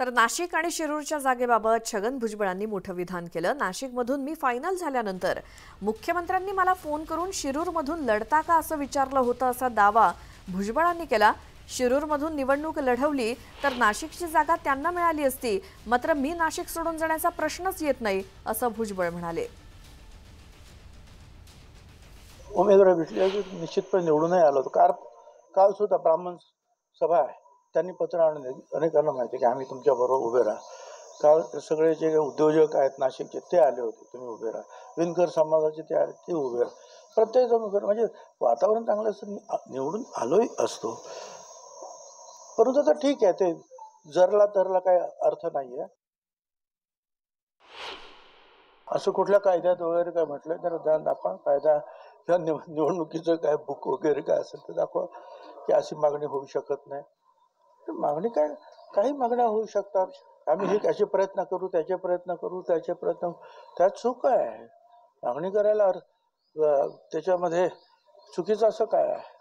तर नाशिक आणि शिरूरच्या जागेबाबत छगन भुजबळांनी मोठं विधान केलं। नाशिकमधून मी फायनल झाल्यानंतर मुख्यमंत्र्यांनी मला फोन करून शिरूरमधून लढता का असं विचारलं होतं असा दावा भुजबळांनी केला। शिरूरमधून निवडणूक लढवली तर नाशिकची जागा त्यांना मिळाली असती, मात्र मी नाशिक सोडून जाण्याचा प्रश्नच येत नाही असं भुजबळ म्हणाले। उमेदवार भेटले निश्चितपणे निवडूनही आलो होतो। काल सुद्धा ब्राह्मण सभा आहे, त्यांनी पत्र आणून अनेकांना माहिती की आम्ही तुमच्या बरोबर उभे राहा। काल सगळे जे उद्योजक आहेत नाशिकचे ते आले होते, तुम्ही उभे राहा। विणकर समाजाचे ते आले, ते उभे राहा। प्रत्येक जण उभे, म्हणजे वातावरण चांगलं असतं, निवडून आलोही असतो। परंतु तर ठीक आहे, ते जरला तरला काही अर्थ नाहीये। असं कुठल्या कायद्यात वगैरे काय म्हटलं तर ध्यान दाखवा, कायदा किंवा निवडणुकीचं काय बुक वगैरे काय असेल तर दाखवा की अशी मागणी होऊ शकत नाही। मागणी काय, काही मागण्या होऊ शकतात। आम्ही हे असे प्रयत्न करू, त्याचे प्रयत्न करू, त्याचे प्रयत्न, त्यात चूक आहे? मागणी करायला त्याच्यामध्ये चुकीचं असं काय आहे?